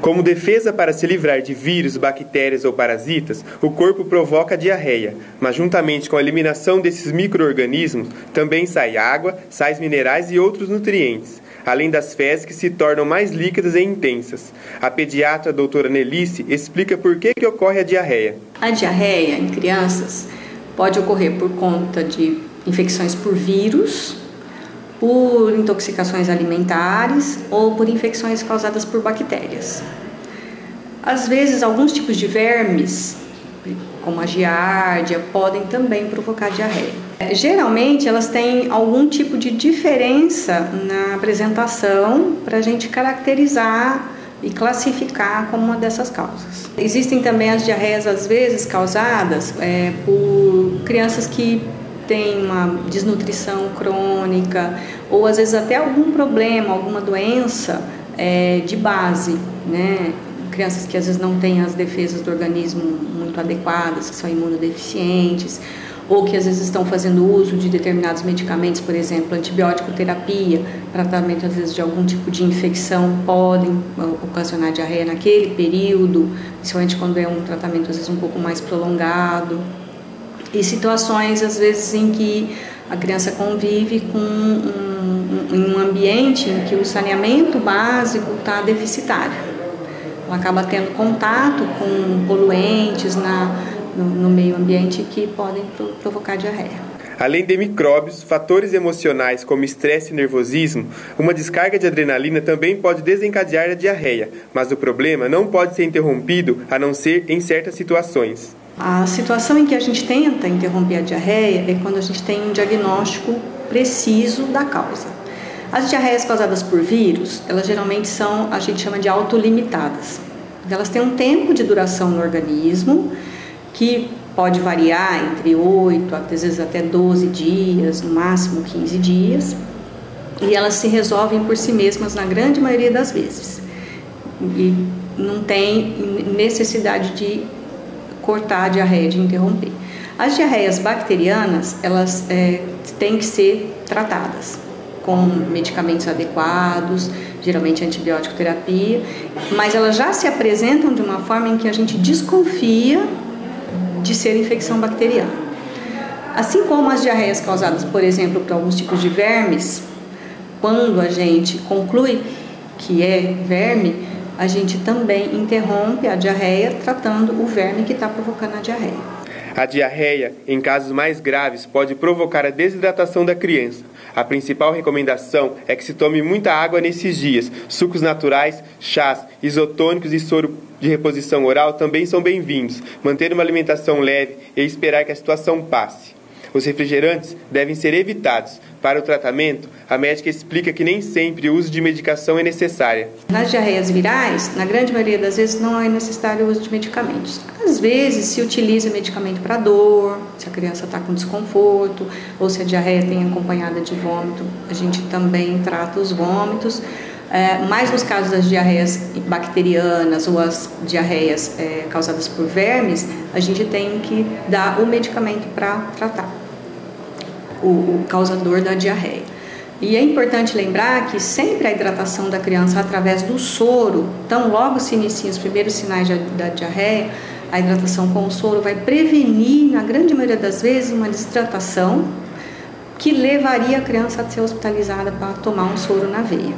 Como defesa para se livrar de vírus, bactérias ou parasitas, o corpo provoca diarreia, mas juntamente com a eliminação desses micro-organismos, também sai água, sais minerais e outros nutrientes, além das fezes que se tornam mais líquidas e intensas. A pediatra doutora Nelice explica por que ocorre a diarreia. A diarreia em crianças pode ocorrer por conta de infecções por vírus, por intoxicações alimentares ou por infecções causadas por bactérias. Às vezes, alguns tipos de vermes, como a giardia, podem também provocar diarreia. Geralmente, elas têm algum tipo de diferença na apresentação para a gente caracterizar e classificar como uma dessas causas. Existem também as diarreias, às vezes, causadas por crianças que têm uma desnutrição crônica ou, às vezes, até algum problema, alguma doença de base, né? Crianças que, às vezes, não têm as defesas do organismo muito adequadas, que são imunodeficientes, ou que às vezes estão fazendo uso de determinados medicamentos, por exemplo, antibiótico terapia, tratamento às vezes de algum tipo de infecção, podem ocasionar diarreia naquele período, principalmente quando é um tratamento às vezes um pouco mais prolongado, e situações às vezes em que a criança convive com em um ambiente em que o saneamento básico está deficitário. Ela acaba tendo contato com poluentes no meio ambiente que podem provocar diarreia. Além de micróbios, fatores emocionais como estresse e nervosismo, uma descarga de adrenalina também pode desencadear a diarreia, mas o problema não pode ser interrompido a não ser em certas situações. A situação em que a gente tenta interromper a diarreia é quando a gente tem um diagnóstico preciso da causa. As diarreias causadas por vírus, elas geralmente são, a gente chama de autolimitadas. Elas têm um tempo de duração no organismo, que pode variar entre 8, às vezes até 12 dias, no máximo 15 dias, e elas se resolvem por si mesmas na grande maioria das vezes. E não tem necessidade de cortar a diarreia, de interromper. As diarreias bacterianas, elas têm que ser tratadas com medicamentos adequados, geralmente antibiótico terapia, mas elas já se apresentam de uma forma em que a gente desconfia de ser infecção bacteriana. Assim como as diarreias causadas, por exemplo, por alguns tipos de vermes, quando a gente conclui que é verme, a gente também interrompe a diarreia tratando o verme que está provocando a diarreia. A diarreia, em casos mais graves, pode provocar a desidratação da criança. A principal recomendação é que se tome muita água nesses dias. Sucos naturais, chás, isotônicos e soro de reposição oral também são bem-vindos. Manter uma alimentação leve e esperar que a situação passe. Os refrigerantes devem ser evitados. Para o tratamento, a médica explica que nem sempre o uso de medicação é necessária. Nas diarreias virais, na grande maioria das vezes, não é necessário o uso de medicamentos. Às vezes, se utiliza medicamento para dor, se a criança está com desconforto, ou se a diarreia tem acompanhada de vômito, a gente também trata os vômitos. Mas nos casos das diarreias bacterianas ou as diarreias causadas por vermes, a gente tem que dar o medicamento para tratar o causador da diarreia. E é importante lembrar que sempre a hidratação da criança através do soro, então logo se iniciam os primeiros sinais da diarreia, a hidratação com o soro vai prevenir, na grande maioria das vezes, uma desidratação que levaria a criança a ser hospitalizada para tomar um soro na veia.